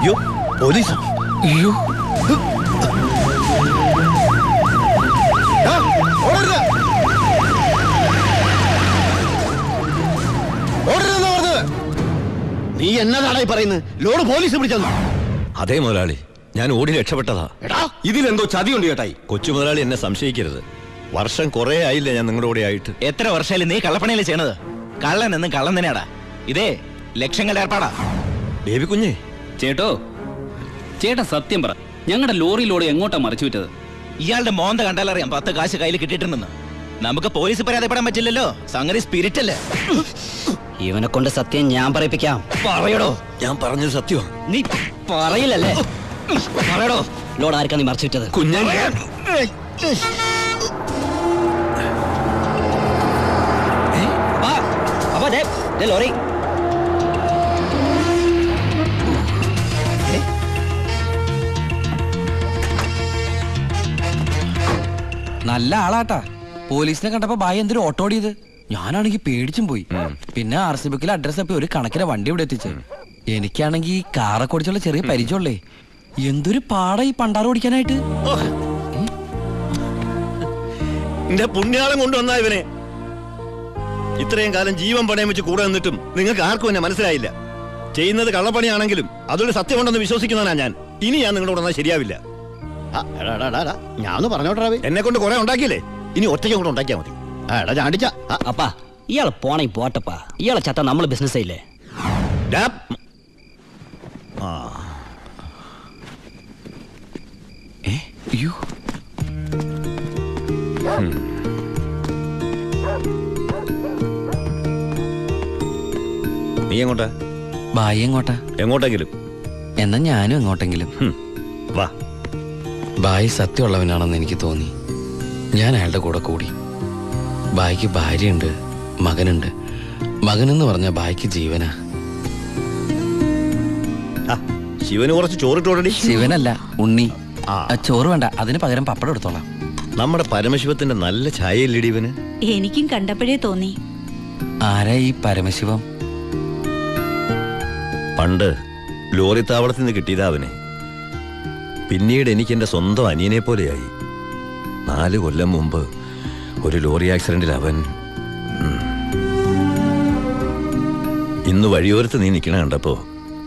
അയ്യോ പോലീസ്. അയ്യോ നീ എന്നതാടായി പറയുന്നത്? ലോഡ് പോലീസ് പിടിച്ചെന്നു. അതേ മുതലാളി, ഞാൻ ഓടി രക്ഷപ്പെട്ടതാ. ഇതിലെന്തോ ചതിയുണ്ട് ചേട്ടായി. കൊച്ചു മുതലാളി എന്നെ സംശയിക്കരുത്. വർഷം കുറെ ആയില്ലേ ഞാൻ നിങ്ങളുടെ കൂടെ ആയിട്ട്. എത്ര വർഷമായാലും നീ കള്ളപ്പണിയല്ലേ ചെയ്യണത്? കള്ളൻ എന്നും കള്ളൻ തന്നെയാടാ. ഇതേ ലക്ഷങ്ങളുടെ ഏർപ്പാടാ. ബേബി കുഞ്ഞേ. ചേട്ടാ സത്യം പറ, ഞങ്ങളുടെ ലോറിയിലൂടെ എങ്ങോട്ടാ മറിച്ചു വിറ്റത്? ഇയാളുടെ മോന്ത കണ്ടാലറിയാം 10 കാശ് കയ്യിൽ കിട്ടിയിട്ടുണ്ടെന്ന്. നമുക്ക് പോലീസ് പരാതിപ്പെടാൻ പറ്റില്ലല്ലോ. സംഗതി സ്പിരിറ്റ് അല്ലേ. ഇവനെ കൊണ്ട് സത്യം ഞാൻ പറയിപ്പിക്കാം. പറയടോ. ഞാൻ പറഞ്ഞത് സത്യമാ. നീ പറയില്ലല്ലേ? പറയടോ. ലോഡ് ആർക്കാ നീ മറിച്ചു വിറ്റത്? കുഞ്ഞേ. ലോറി നല്ല ആളാട്ടാ. പോലീസിനെ കണ്ടപ്പോ ബായി എന്തൊരു ഓട്ടോ ഓടിയത്. ഞാനാണെങ്കി പേടിച്ചും പോയി. പിന്നെ RC ബുക്കിൽ അഡ്രസ് അപ്പൊ ഒരു കണക്കിന് വണ്ടി ഇവിടെ എത്തിച്ച്. എനിക്കാണെങ്കി കാറൊക്കെ ഓടിച്ചുള്ള ചെറിയ പരിചയമുള്ളേ. എന്തൊരു പാടാ ഈ പണ്ടാറ് ഓടിക്കാനായിട്ട്. എന്റെ പുണ്യാളം കൊണ്ടുവന്നാ ഇവനെ. ഇത്രയും കാലം ജീവൻ പണയം വെച്ച് കൂടെ നിന്നിട്ടും നിങ്ങൾക്ക് ആർക്കും എന്നെ മനസ്സിലായില്ല. ചെയ്യുന്നത് കള്ളപ്പണിയാണെങ്കിലും അതൊരു സത്യമുണ്ടെന്ന് വിശ്വസിക്കുന്നവനാ ഞാൻ. ഇനി ഞാൻ നിങ്ങളുടെ കൂടെ ശരിയാവില്ല. ഞാൻ പറഞ്ഞോട്ടെ. എന്നെ കൊണ്ട് കുറെ ഉണ്ടാക്കിയില്ലേ, ഇനി ഒറ്റയ്ക്ക് കൂടെ ഉണ്ടാക്കിയാ മതി. ചാണ്ടിച്ച അപ്പാ ഇയാളെ പോണേ പോട്ടപ്പാ. ഇയാളെ ചത്ത നമ്മള് ബിസിനസ് ആയില്ലേ? നീ എങ്ങോട്ടാ? ബായി എങ്ങോട്ടാ? എങ്ങോട്ടെങ്കിലും. എന്നാ ഞാനും എങ്ങോട്ടെങ്കിലും. വാ. ബായി സത്യമുള്ളവനാണെന്ന് എനിക്ക് തോന്നി. ഞാൻ അയാളുടെ കൂടെ കൂടി. ബായിക്ക് ഭാര്യയുണ്ട്, മകനുണ്ട്. മകനെന്ന് പറഞ്ഞ ബായിക്ക് ജീവനാ. ശിവന് കുറച്ച് ചോറിട്ടോടി. ശിവനല്ല, ഉണ്ണി. ചോറ് വേണ്ട, അതിന് പകരം പപ്പടം എടുത്തോളാം. നമ്മുടെ പരമശിവത്തിന്റെ നല്ല ഛായയില്ലടി ഇവന്. എനിക്കും കണ്ടപ്പോഴേ തോന്നി. ആരാ ഈ പരമശിവം? പണ്ട് ലോറി താവളത്തിൽ നിന്ന് കിട്ടിയതാ അവനെ. പിന്നീട് എനിക്ക് എന്റെ സ്വന്തം അനിയനെ പോലെയായി. 4 കൊല്ലം മുമ്പ് ഒരു ലോറി ആക്സിഡന്റിൽ അവൻ. ഇന്ന് വഴിയോരത്ത് നീ നിൽക്കണ കണ്ടപ്പോ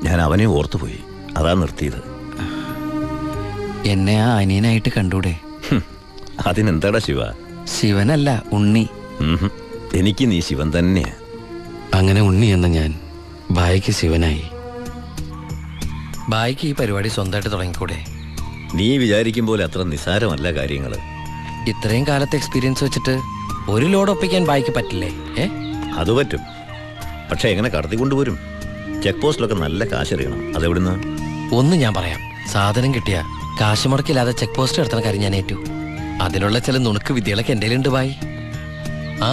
ഞാൻ അവനെ ഓർത്തുപോയി. അതാ നിർത്തിയത്. എന്നെ ആ അനിയനായിട്ട് കണ്ടൂടെ? അതിനെന്താടാ ശിവ? ശിവനല്ല, ഉണ്ണി. എനിക്ക് നീ ശിവൻ തന്നെയാ. അങ്ങനെ ഉണ്ണി എന്ന ഞാൻ ബായിക്ക് ശിവനായി. ബായിക്ക് ഈ പരിപാടി സ്വന്തമായിട്ട് തുടങ്ങിക്കൂടെ? നീ വിചാരിക്കും പോലെ അത്ര നിസാരമല്ല കാര്യങ്ങള്. ഇത്രയും കാലത്തെ എക്സ്പീരിയൻസ് വെച്ചിട്ട് ഒരു ലോഡ് ഒപ്പിക്കാൻ ബായിക്ക് പറ്റില്ലേ? അത് പറ്റും. പക്ഷെ എങ്ങനെ കടത്തിക്കൊണ്ടുവരും? ചെക്ക് പോസ്റ്റിലൊക്കെ നല്ല കാശറിയണം. അതെവിടുന്ന്? ഒന്ന് ഞാൻ പറയാം. സാധനം കിട്ടിയ കാശ് മുടക്കില്ലാതെ ചെക്ക് പോസ്റ്റ് എടുത്തുന്ന കാര്യം ഞാൻ ഏറ്റു. അതിനുള്ള ചില നുണുക്ക് വിദ്യകളൊക്കെ എൻ്റെ ഉണ്ട് ബായി. ആ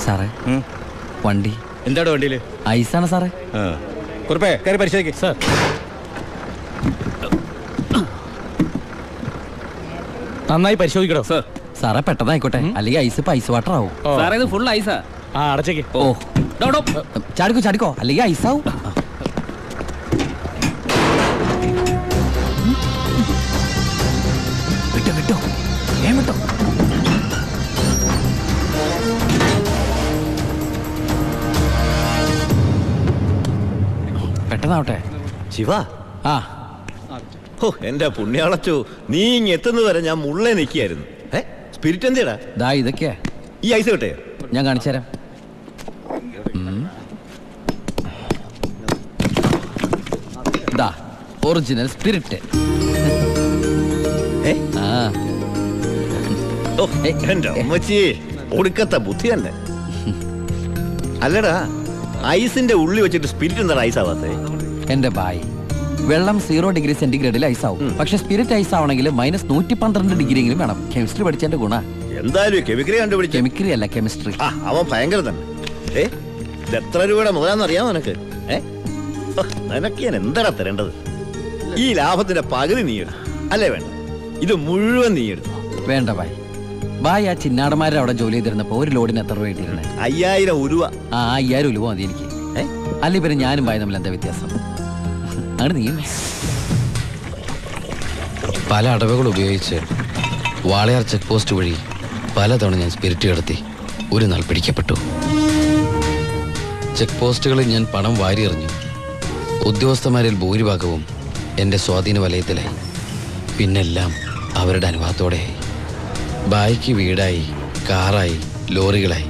സാറേ, വണ്ടി. എന്താണ് വണ്ടിയില്? ഐസാണ് സാറേ. കുറിപ്പേ കയറി പരിശോധിക്കും സാർ. നന്നായി പരിശോധിക്കണോ സാർ? സാറേ പെട്ടെന്നായിക്കോട്ടെ, അല്ലെങ്കിൽ ഐസ് ഇപ്പൊ ഐസ് വാട്ടർ ആവും. സാറേ ഇത് ഫുൾ ഐസാ. അടച്ചേക്ക്. ഓ ചാടിക്കോ, അല്ലെങ്കിൽ ഐസാവും. വിട്ടോ വിട്ടോ. പെട്ടെന്നാവട്ടെ. ശിവ. എന്റെ പുണ്യാളച്ചോ, നീ ഇങ്ങ് എത്തുന്നത് വരെ ഞാൻ മുള്ളേ നിൽക്കുകയായിരുന്നു. സ്പിരിറ്റ് എന്തേടാ? ദാ ഇതൊക്കെയാ. ഈ ഐസ് കിട്ടേ? ഞാൻ കാണിച്ചു തരാം. ദാ ഒറിജിനൽ സ്പിരിറ്റ്. എന്റെ അമ്മച്ചി, ഒടുക്കത്തെ ബുദ്ധി തന്നെ. അല്ലടാ, ഐസിന്റെ ഉള്ളി വെച്ചിട്ട് സ്പിരിറ്റ് എന്താ ഐസ് ആവാത്തേ? എന്റെ ബായി, വെള്ളം 0 ഡിഗ്രി സെന്റിഗ്രേഡിൽ ഐസ് ആവും. പക്ഷെ സ്പിരിറ്റ് ഐസ് ആവണമെങ്കിൽ -112 ഡിഗ്രി എങ്കിലും വേണം. കെമിസ്ട്രി പഠിച്ചതിന്റെ ഗുണ. എന്തായാലും കെമിക്കറി കണ്ടുപിടിച്ചു. കെമിക്കറി അല്ല, കെമിസ്ട്രി. അവൻ ഭയങ്കര തന്നെ. ഇത് എത്ര രൂപയുടെ മുതലാന്ന് അറിയാമോ നിനക്ക്? നിനക്ക് ഞാൻ എന്താടാ തരേണ്ടത്? ഈ ലാഭത്തിന്റെ പകുതി നീ എടുത്തു അല്ലേ? വേണ്ട, ഇത് മുഴുവൻ നീ എടുത്തു. വേണ്ട ബായ്. ബായ് ആ ചിന്നാടന്മാരുടെ അവിടെ ജോലി ചെയ്തിരുന്നപ്പോ ഒരു ലോഡിന് എത്ര രൂപ കിട്ടിയിരുന്നെ? 5000 ഉലുവ. 5000 ഉലുവ മതി എനിക്ക്. അല്ലെ പിന്നെ ഞാനും ബായ് തമ്മിൽ എന്താ വ്യത്യാസം? അങ്ങനെ നീ പല അടവുകൾ ഉപയോഗിച്ച് വാളയാർ ചെക്ക് പോസ്റ്റ് വഴി പലതവണ ഞാൻ സ്പിരിറ്റ് കടത്തി ഒരു നാൾ പിടിക്കപ്പെട്ടു. ചെക്ക് പോസ്റ്റുകളിൽ ഞാൻ പണം വാരിയെറിഞ്ഞു. ഉദ്യോഗസ്ഥന്മാരിൽ ഭൂരിഭാഗവും എൻ്റെ സ്വാധീന വലയത്തിലായി. പിന്നെല്ലാം അവരുടെ അനുവാദത്തോടെയായി. ബായിക്ക് വീടായി, കാറായി, ലോറികളായി.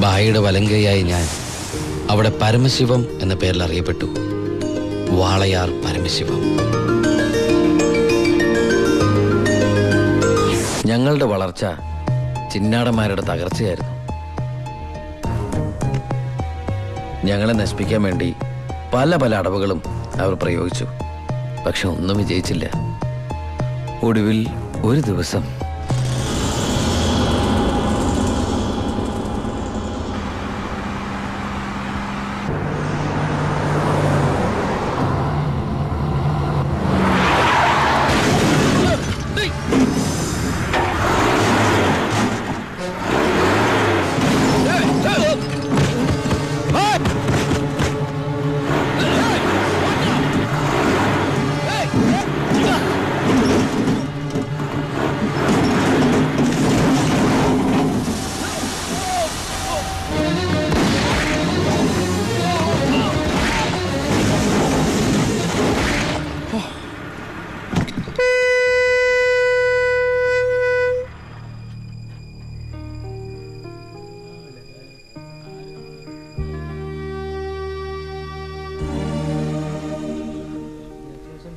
ബായിയുടെ വലങ്കയായി ഞാൻ അവിടെ പരമശിവം എന്ന പേരിൽ അറിയപ്പെട്ടു. വാളയാർ പരമശിവം. ഞങ്ങളുടെ വളർച്ച ചിന്നാടന്മാരുടെ തകർച്ചയായിരുന്നു. ഞങ്ങളെ നശിപ്പിക്കാൻ വേണ്ടി പല പല അടവുകളും അവർ പ്രയോഗിച്ചു. പക്ഷെ ഒന്നും വിജയിച്ചില്ല. ഒടുവിൽ ഒരു ദിവസം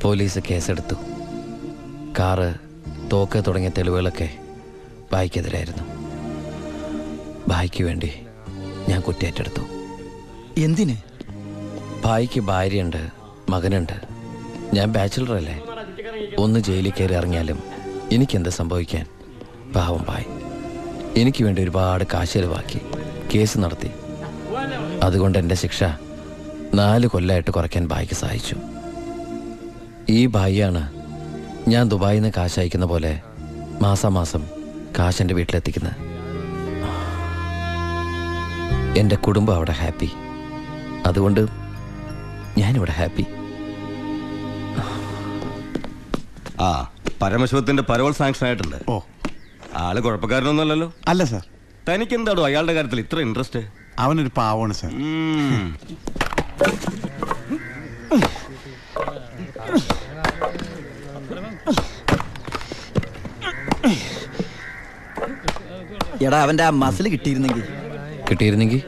പോലീസ് കേസെടുത്തു. കാറ്, തോക്ക് തുടങ്ങിയ തെളിവുകളൊക്കെ ബായിക്കെതിരായിരുന്നു. ബായിക്ക് വേണ്ടി ഞാൻ കുറ്റേറ്റെടുത്തു. എന്തിന്? ബായിക്ക് ഭാര്യയുണ്ട്, മകനുണ്ട്. ഞാൻ ബാച്ചിലറല്ലേ. ഒന്ന് ജയിലിൽ കയറി ഇറങ്ങിയാലും എനിക്കെന്ത് സംഭവിക്കാൻ? പാവം ബായ് എനിക്ക് വേണ്ടി ഒരുപാട് കാശ് ചെലവാക്കി കേസ് നടത്തി. അതുകൊണ്ട് എൻ്റെ ശിക്ഷ 4 കൊല്ലമായിട്ട് കുറയ്ക്കാൻ ബായിക്ക് സഹായിച്ചു. ഈ ബായിയാണ് ഞാൻ ദുബായിൽ നിന്ന് കാശ് അയക്കുന്ന പോലെ മാസാമാസം കാശ് എൻ്റെ വീട്ടിലെത്തിക്കുന്നത്. എൻ്റെ കുടുംബം അവിടെ ഹാപ്പി. അതുകൊണ്ട് ഞാനിവിടെ ഹാപ്പി. പരമശിവത്തിന്റെ പരോൾ സാങ്ഷൻ ആയിട്ടുണ്ട്. ആള് കുഴപ്പക്കാരനൊന്നുമല്ലല്ലോ? അല്ല സാർ. തനിക്ക് എന്താണോ അയാളുടെ കാര്യത്തിൽ ഇത്ര ഇൻട്രസ്റ്റ്? അവനൊരു പാവമാണ് സാർ. എടാ അവന്റെ ആ മസിൽ കിട്ടിയിരുന്നെങ്കിൽ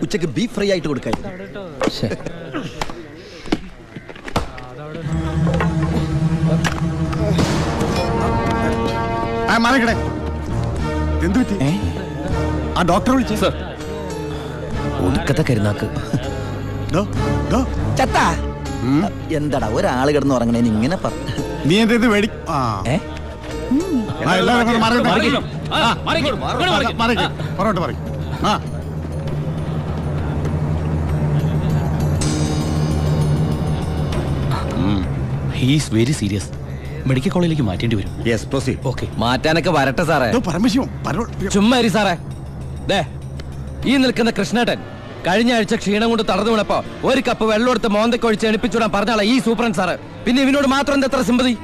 ഉച്ചക്ക് ബീഫ് ഫ്രൈ ആയിട്ട് കൊടുക്കായിരുന്നു. ആ ഡോക്ടറെ വിളിച്ചു സാർ. ഒടുക്കത്തെ കരുനാക്ക്. എന്താടാ ഒരാള് കിടന്ന് ഉറങ്ങണേന് ഇങ്ങനെ പറഞ്ഞു? നീ എന്താ വേടി? He's very serious. മെഡിക്കൽ കോളേജിലേക്ക് മാറ്റേണ്ടി വരും. Yes proceed. ഓക്കെ, മാറ്റാനൊക്കെ വരട്ടെ സാറേ. പരമശിവം ചുമ്മാ ഇരി സാറേ. ദേ ഈ നിൽക്കുന്ന കൃഷ്ണേട്ടൻ കഴിഞ്ഞ ആഴ്ച ക്ഷീണം കൊണ്ട് തളർന്നു വീണപ്പോ ഒരു കപ്പ് വെള്ളം എടുത്ത് മോന്തക്കൊഴിച്ച് എണിപ്പിച്ചുവിടാൻ പറഞ്ഞാളാ ഈ സൂപ്രണ്ട് സാറ്. പിന്നെ ഇവനോട് മാത്രം എന്താ എത്ര സിമ്പതി?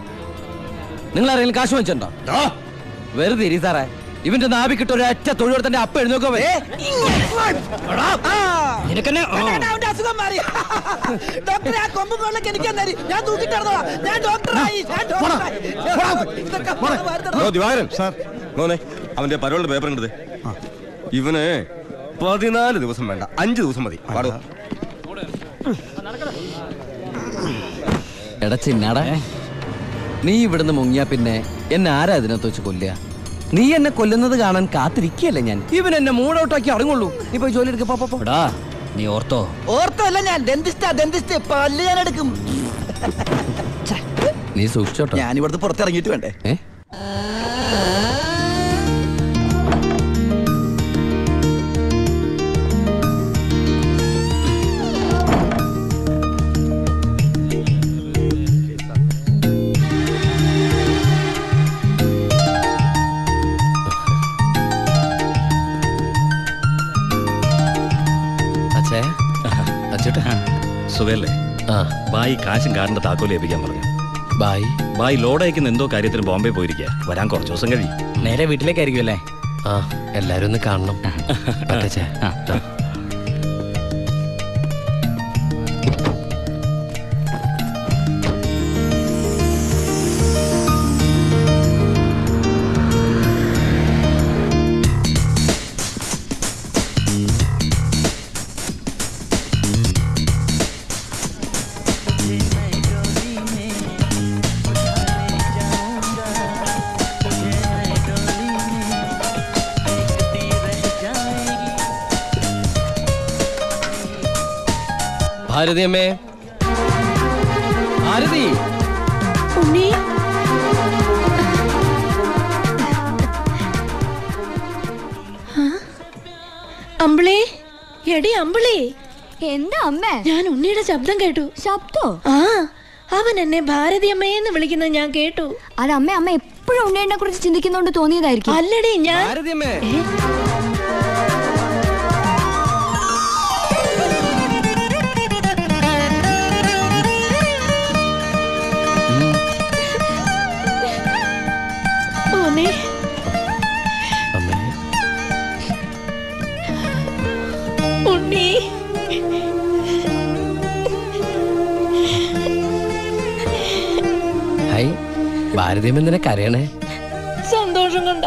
നിങ്ങൾ ആരെങ്കിലും കാശ് വെച്ചിട്ടുണ്ടോ? വെറുതെ ഇരി സാറേ. ഇവന്റെ നാവിക്കിട്ട് ഒരു ഒറ്റ തൊഴിലെടുത്തന്റെ അപ്പ എഴുന്നോക്കോ. അവന്റെ പരോളിന്റെ പേപ്പർ കണ്ടത്. ഇവന് 14 ദിവസം വേണ്ട, 5 ദിവസം മതി. എടാ ചിന്നാടാ, നീ ഇവിടുന്ന് മുങ്ങിയാ പിന്നെ എന്നെ ആരാ ഇതിനകത്ത് വെച്ച് കൊല്ലുക? നീ എന്നെ കൊല്ലുന്നത് കാണാൻ കാത്തിരിക്കല്ലേ ഞാൻ. ഇവൻ എന്നെ മൂടൗട്ടാക്കി അടങ്ങുള്ളൂ. നീ പോയി ജോലി എടുക്കടാ. നീ ഓർത്തോ? ഓർത്തല്ല, ഞാൻ ഡെന്റിസ്റ്റ് പല്ല് ഞാൻ എടുക്കും. നീ സൂക്ഷിച്ചോട്ടോ. ഞാൻ ഇവിടുന്ന് പുറത്തിറങ്ങിയിട്ട് വേണ്ടേ? സുഖല്ലേ? ബായി കാശും കാറിന്റെ താക്കോല് ഏൽപ്പിക്കാൻ പറഞ്ഞു. ബായി ലോഡ് അയക്കുന്ന എന്തോ കാര്യത്തിന് ബോംബെ പോയിരിക്കുക. വരാൻ കുറച്ച് ദിവസം കഴിയും. നേരെ വീട്ടിലേക്കായിരിക്കും അല്ലേ? ആ, എല്ലാരും ഒന്ന് കാണണം. ഭാരതി അമ്മേ, ഭാരതി. അമ്പിളി, എടി അമ്പിളി. എന്താ അമ്മേ? ഞാൻ ഉണ്ണിയുടെ ശബ്ദം കേട്ടു. ശബ്ദോ? ആ, അവൻ എന്നെ ഭാരതി അമ്മയെന്ന് വിളിക്കുന്നത് ഞാൻ കേട്ടു. അത് അമ്മ എപ്പോഴും ഉണ്ണിയെ കുറിച്ച് ചിന്തിക്കുന്നോണ്ട് തോന്നിയതായിരിക്കും. അല്ലടി, ഞാൻ ഉണ്ണി. ഹായ്, ഭാരതി അമ്മ എന്തിനാ കരയണേ? സന്തോഷം കൊണ്ട.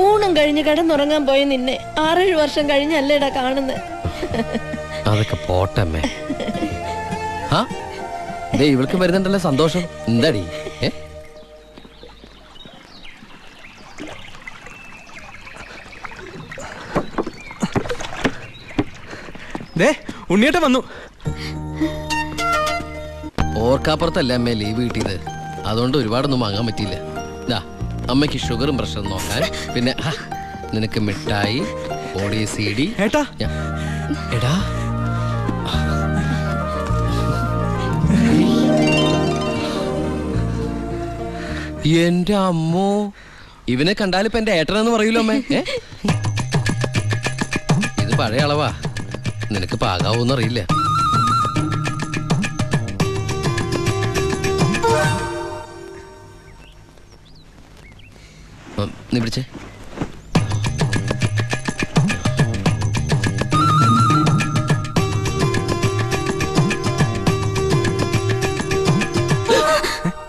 ഊണം കഴിഞ്ഞ് കിടന്നുറങ്ങാൻ പോയ നിന്നെ 6-7 വർഷം കഴിഞ്ഞല്ലേടാ കാണുന്നത്. അതൊക്കെ പോട്ടമ്മേ. ആ, ഇവൾക്ക് വരുന്നുണ്ടല്ലോ സന്തോഷം. എന്താടി? ഉണ്ണിയേട്ടൻ വന്നു. ഓർക്കാപ്പുറത്തല്ല അമ്മേ ലീവ് കിട്ടിയത്. അതുകൊണ്ട് ഒരുപാടൊന്നും വാങ്ങാൻ പറ്റിയില്ല. അമ്മയ്ക്ക് ഷുഗറും പ്രഷറും നോക്കാൻ, പിന്നെ നിനക്ക് മിഠായി, ഓടി CD. എടാ എന്റെ അമ്മോ, ഇവനെ കണ്ടാലിപ്പോ എന്റെ ഏട്ടനെന്ന് പറയൂലോ അമ്മേ. ഇത് പഴയ അളവാ, നിനക്ക് പാകാവൂന്നറിയില്ല. നീ പിടിച്ചേ.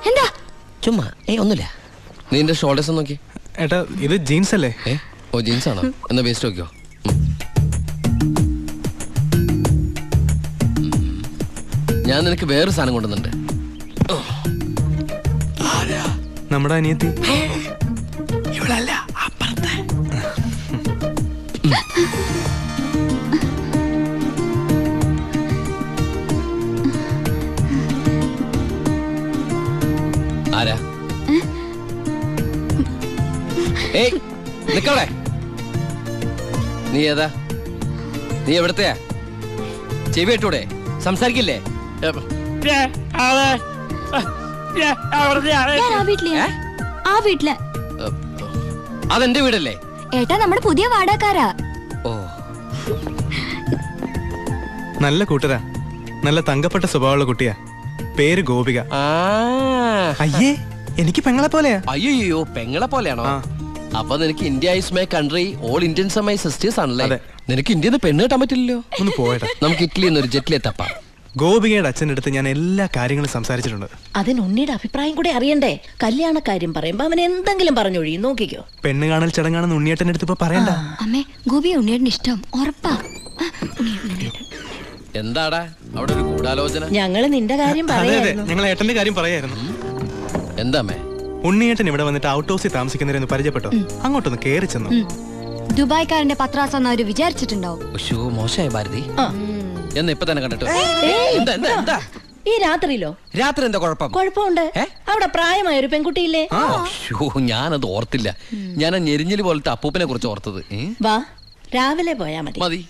എന്താ? ചുമ്മാ ഒന്നുമില്ല. നീ എന്റെ ഷോൾഡേഴ്സ് നോക്കി. ഏട്ടാ, ഇത് ജീൻസ് അല്ലേ? ഓ, ജീൻസ് ആണോ? എന്നാ വേസ്റ്റ് നോക്കിയോ. ഞാൻ നിനക്ക് വേറൊരു സാധനം കൊണ്ടുവന്നുണ്ട്. നമ്മുടെ അനിയത്തി. ഇവളല്ല, അപ്പുറത്തെ. ആരാ? ഏയ്, നിക്കവിടെ. നീ ഏതാ? നീ എവിടത്തെയാ? ചെവി ഇട്ടൂടെ? സംസാരിക്കില്ലേ? അതെന്റെ വീടല്ലേ? ഏട്ടാ, നമ്മുടെ പുതിയ വാടകക്കാരാ. ഓ, നല്ല കൂട്ടരാ. നല്ല തങ്കപ്പെട്ട സ്വഭാവമുള്ള കുട്ടിയാ. പേര് ഗോപിക. അയ്യേ, എനിക്ക് പെങ്ങളെ പോലെയാ. അയ്യോ, പെങ്ങളെ പോലെയാണോ? അപ്പൊ നിനക്ക് India is my country, all Indians are my sisters ആണല്ലേ? നിനക്ക് ഇന്ത്യയിൽ നിന്ന് പെണ്ണ് കിട്ടാൻ പറ്റില്ലല്ലോ. ഒന്ന് പോയടാ. നമുക്ക് ഇറ്റലിയിൽ നിന്ന് ഒരു ജെറ്റിലെ തപ്പാം. ഗോപികയുടെ അച്ഛൻ്റെ അടുത്ത് ഞാൻ എല്ലാ കാര്യങ്ങളും സംസാരിച്ചിട്ടുണ്ട്. അതിന് ഉണ്ണിയുടെ അഭിപ്രായം കൂടെ അറിയണ്ടേ? കല്യാണക്കാര്യം പറയുമ്പോ അവൻ എന്തെങ്കിലും പറഞ്ഞൊഴിയും. നോക്കിക്കോ. പെണ്ണ് കാണൽ ചടങ്ങാണെന്ന് ഉണ്ണിയേട്ടൻ്റെ അടുത്ത് ഇപ്പൊ പറയണ്ട. അമ്മേ, ഗോപി ഉണ്ണിയേട്ടന് ഇഷ്ടം ഉറപ്പാ. എന്താടാ അവിടെ ഒരു ഗൂഢാലോചന? ഞങ്ങള് നിന്റെ കാര്യം പറയായിരുന്നു. ഞങ്ങൾ ഏട്ടന്റെ കാര്യം പറയായിരുന്നു. എന്താമ്മേ? ഉണ്ണിയേട്ടൻ ഇവിടെ വന്നിട്ട് ഔട്ട് ഹൗസിൽ താമസിക്കുന്നവരെന്ന് പരിചയപ്പെട്ടോ? അങ്ങോട്ടൊന്ന് കേറി ചെന്നു. ദുബായ്ക്കാരന്റെ പത്രാസെന്ന് അവര് വിചാരിച്ചിട്ടുണ്ടാവും. മോശമായ ഭാരതി. എന്നാ ഇപ്പൊ തന്നെ കണ്ടിട്ട് ഈ രാത്രിയിലോ? രാത്രി എന്താ കുഴപ്പം? കുഴപ്പമുണ്ട്. അവിടെ പ്രായമായ ഒരു പെൺകുട്ടിയില്ലേ? ഞാനത് ഓർത്തില്ല. ഞാൻ ആ ഞെരിഞ്ഞില് പോലത്തെ അപ്പൂപ്പനെ കുറിച്ച് ഓർത്തത്. വാ, രാവിലെ പോയാ മതി. മതി.